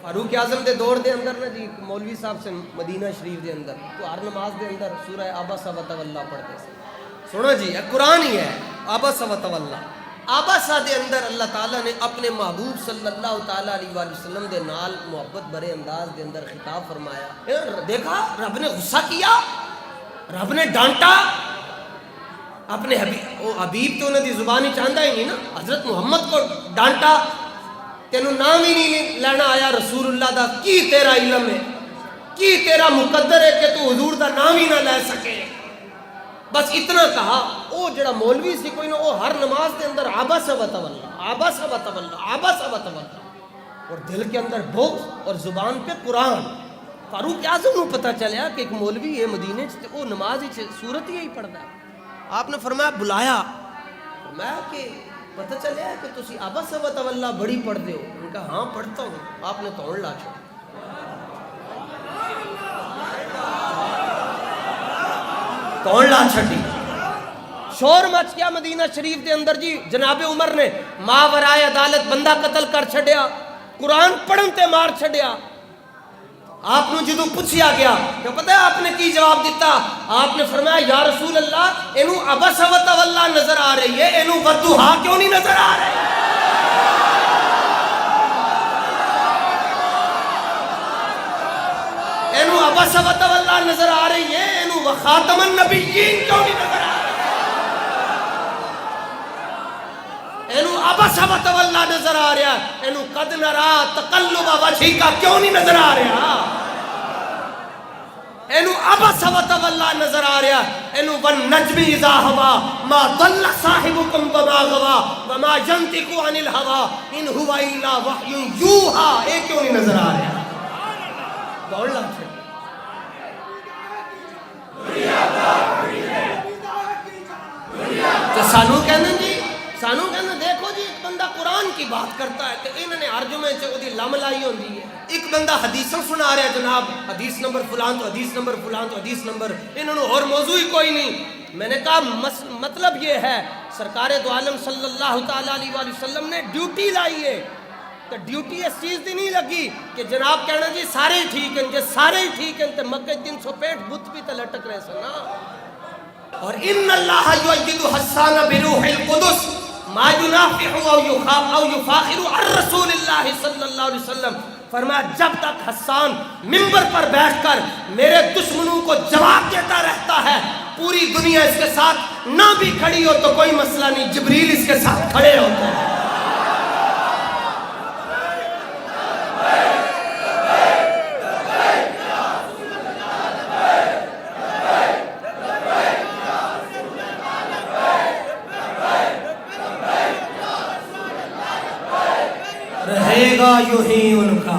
فاروق اعظم دے دور دے اندر نا جی مولوی صاحب سے مدینہ شریف دے اندر تو ہر نماز دے اندر سورہ عبس و تولی پڑھتے سے. سنو جی یہ قرآن ہی ہے. عبس و تولی عبسہ دے اندر اللہ تعالیٰ نے اپنے محبوب صلی اللہ تعالیٰ علیہ وآلہ وسلم دے نال محبت برے انداز دے اندر خطاب فرمایا. دیکھا رب نے غصہ کیا, رب نے ڈانٹا اپنے حبیب تو انہوں دی زبانی چاہتا ہی نہیں نا. حضرت محمد کو ڈانٹا, تینوں نام ہی نہیں لینا آیا رسول اللہ دا, کی تیرا علم ہے, کی تیرا مقدر ہے کہ تو حضور دا نام ہی نہ لے سکے. بس اتنا کہا. او جڑا مولوی سی کوئی نا وہ ہر نماز دے اندر عبس و تولی عبس و تولی عبس و تولی, اور دل کے اندر بغض اور زبان پہ قرآن. فاروق اعظم کو پتہ چلیا کہ ایک مولوی ہے مدینے چ وہ نماز ہی صورت ہی پڑھتا ہے. آپ نے فرمایا بلایا, فرمایا کہ پتہ چلیا کہ تسی عبس و تولی بڑی پڑھتے ہو. ان کا ہاں پڑھتا ہوں. آپ نے توڑ لا چھوڑا, توڑ لا چھڑی. شور مچ گیا مدینہ شریف دے اندر جی. جناب عمر نے ماورائے عدالت بندہ قتل کر چھڑیا, قرآن پڑھن تے مار چھڑیا. آپ نے جدو پوچھیا گیا کہ پتہ ہے آپ نے کی جواب دیتا؟ آپ نے فرمایا یا رسول اللہ اینو عبس و تولی نظر آ رہی ہے, اینو والضحیٰ کیوں نہیں نظر آ رہی؟ اینو عبس و تولی نظر آ رہی ہے, اینو وخاتم النبیین کیوں نہیں نظر آ رہی؟ اینو عبس و تولی نظر آ رہا ہے, اینو قد نرا تقلب وجہک کیوں نہیں نظر آ رہا؟ اینو عبس و تولی نظر آ رہا ہے, اینو والنجم اذا ہوا ما ضل صاحبکم وما غوا وما ینطق عن الہوا ان هو الا وحی یوحی, اے کیوں نہیں نظر آ رہا؟ دوڑ لگ چھے تو سانو کہنے جی, سانو کہنے دیکھو جی ایک بندہ قرآن کی بات کرتا ہے تو انہوں نے عرجمے سے وہ دی لم لائی ہوندی ہے. ایک بندہ حدیثوں سنا رہا ہے جناب, حدیث نمبر فلان تو حدیث نمبر فلان تو حدیث نمبر, انہوں نے اور موضوع ہی کوئی نہیں. میں نے کہا مطلب یہ ہے سرکار دو عالم صلی اللہ تعالیٰ علیہ وآلہ وسلم نے ڈیوٹی لائی ہے. تو ڈیوٹی اس چیز دی نہیں لگی کہ جناب کہنا جی سارے ہی ٹھیک ہیں, جی سارے ہی ٹھیک ہیں تو مکہ 365 بت بھی تو لٹک رہے سنا. اور ان اللہ یؤید حسان بروح القدس ما ینافع او یفاخر عن رسول اللہ صلی اللہ علیہ وسلم. فرمایا جب تک حسان منبر پر بیٹھ کر میرے دشمنوں کو جواب دیتا رہتا ہے, پوری دنیا اس کے ساتھ نہ بھی کھڑی ہو تو کوئی مسئلہ نہیں, جبریل اس کے ساتھ کھڑے ہوتے ہیں. رہے گا یوں ہی ان کا